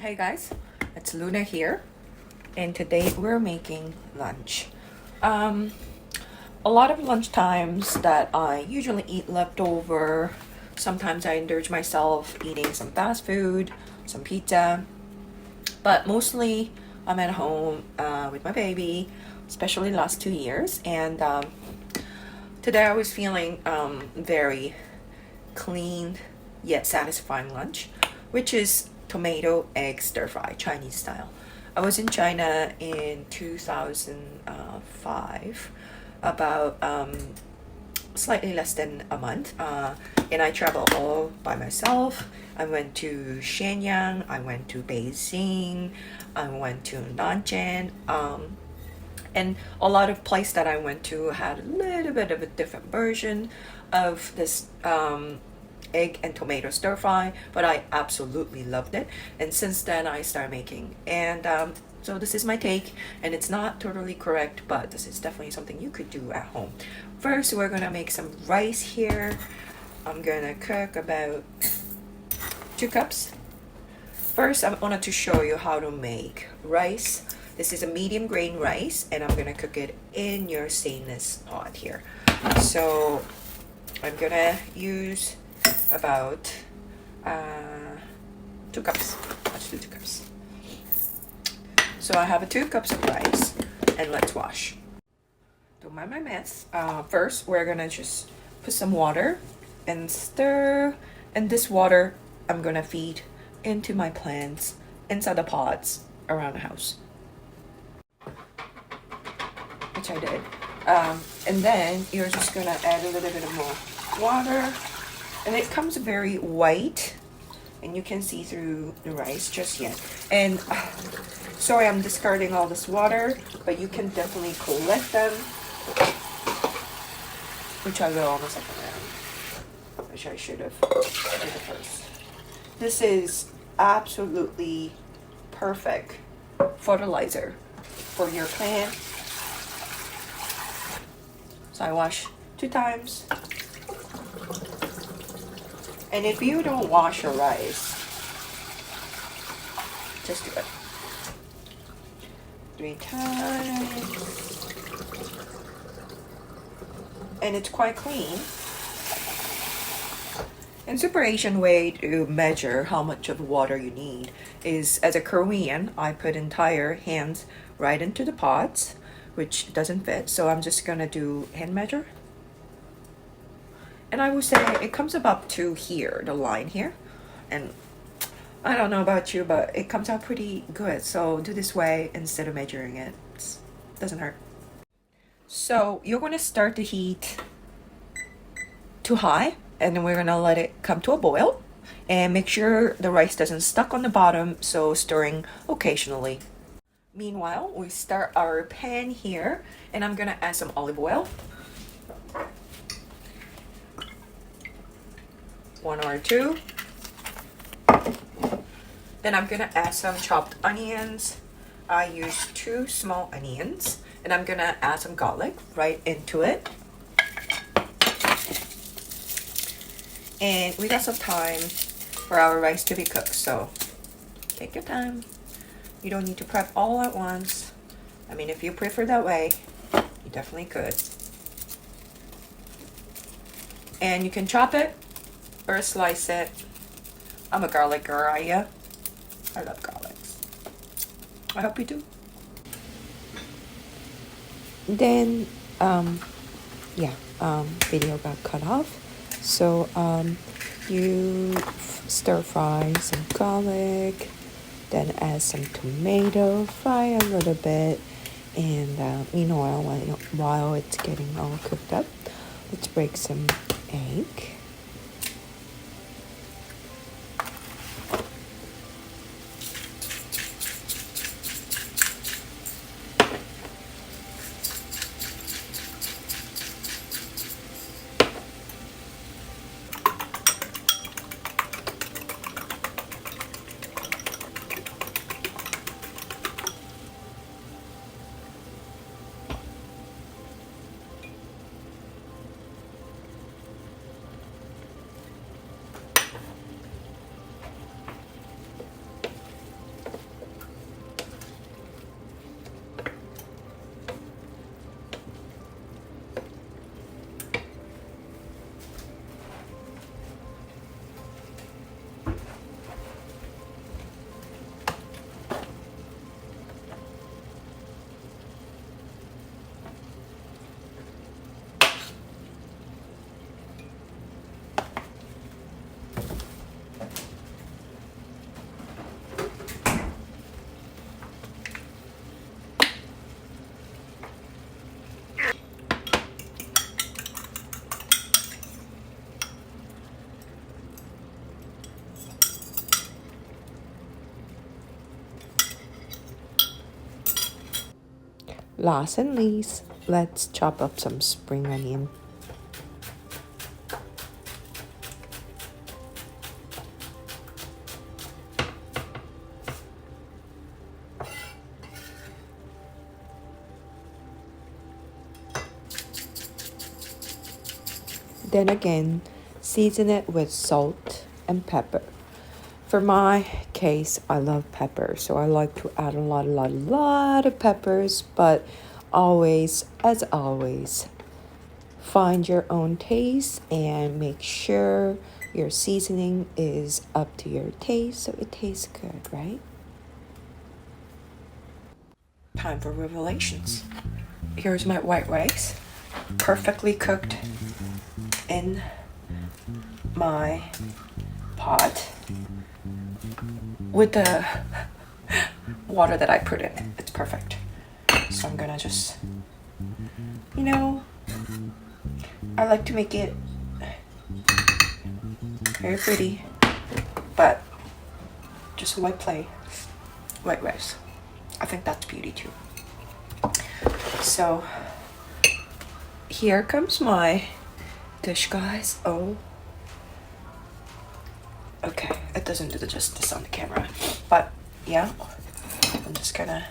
Hey guys, it's Luna here, and today we're making lunch. Um, a lot of lunch times that I usually eat leftover. Sometimes I indulge myself eating some fast food, some pizza, but mostly I'm at home with my baby, especially the last 2 years. And today I was feeling very clean yet satisfying lunch, which is tomato egg stir fry, Chinese style. I was in China in 2005, about slightly less than a month, and I traveled all by myself. I went to Shenyang, I went to Beijing, I went to Nanjing, and a lot of places that I went to had a little bit of a different version of this egg and tomato stir fry, but I absolutely loved it. And since then, I started making. And so this is my take, and it's not totally correct, but this is definitely something you could do at home. First, we're gonna make some rice here. I'm gonna cook about 2 cups. First, I wanted to show you how to make rice. This is a medium grain rice, and I'm gonna cook it in your stainless pot here. So I'm gonna use about 2 cups. Let's do 2 cups. So I have 2 cups of rice, and let's wash. Don't mind my mess. First, we're gonna just put some water and stir, and this water I'm gonna feed into my plants inside the pots around the house, which I did. And then you're just gonna add a little bit of more water, and it comes very white, and you can see through the rice just yet. And sorry, I'm discarding all this water, but you can definitely collect them, which I will on the second round, which I should have did it first. This is absolutely perfect fertilizer for your plant. So I wash 2 times. And if you don't wash your rice, just do it 3 times. And it's quite clean. And super Asian way to measure how much of water you need is, as a Korean, I put entire hands right into the pots, which doesn't fit. So I'm just gonna do hand measure. And I would say it comes about to here, the line here. And I don't know about you, but it comes out pretty good. So do this way instead of measuring it. It doesn't hurt. So you're gonna start the heat too high, and then we're gonna let it come to a boil. And make sure the rice doesn't stuck on the bottom, so stirring occasionally. Meanwhile, we start our pan here, and I'm gonna add some olive oil. 1 or 2. Then I'm gonna add some chopped onions. I use 2 small onions, and I'm gonna add some garlic right into it. And we got some time for our rice to be cooked, so take your time. You don't need to prep all at once. I mean, if you prefer that way, you definitely could. And you can chop it or slice it. I'm a garlic girl, are ya? I love garlics. I hope you do. Then, video got cut off. So, you stir fry some garlic, then add some tomato, fry a little bit, and meanwhile, while it's getting all cooked up, let's break some egg. Last and least, let's chop up some spring onion. Then again, season it with salt and pepper. For my case, I love pepper, so I like to add a lot of peppers, but always, as always, find your own taste and make sure your seasoning is up to your taste so it tastes good, right? Time for revelations. Here's my white rice, perfectly cooked in my pot with the water that I put in. It's perfect. So I'm gonna just, I like to make it very pretty, but just white rice. I think that's beauty too. So here comes my dish, guys. Oh, okay, it doesn't do the justice on the camera, but yeah, I'm just gonna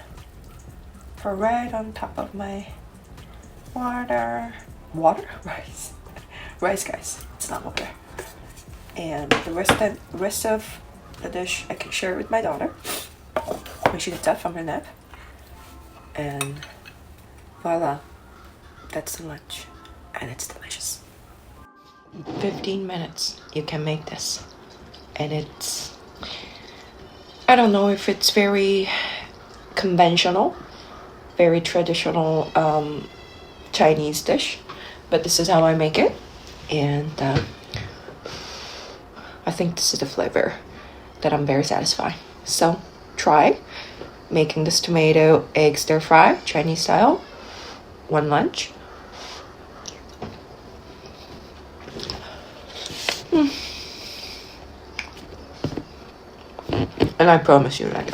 put right on top of my rice, guys. It's not water. And the rest of the dish I can share with my daughter when she gets up from her nap. And voila, that's the lunch, and it's delicious. 15 minutes, you can make this. And I don't know if it's very conventional, very traditional Chinese dish, but this is how I make it. And I think this is the flavor that I'm very satisfied. So try making this tomato egg stir fry, Chinese style, one lunch. And I promise you that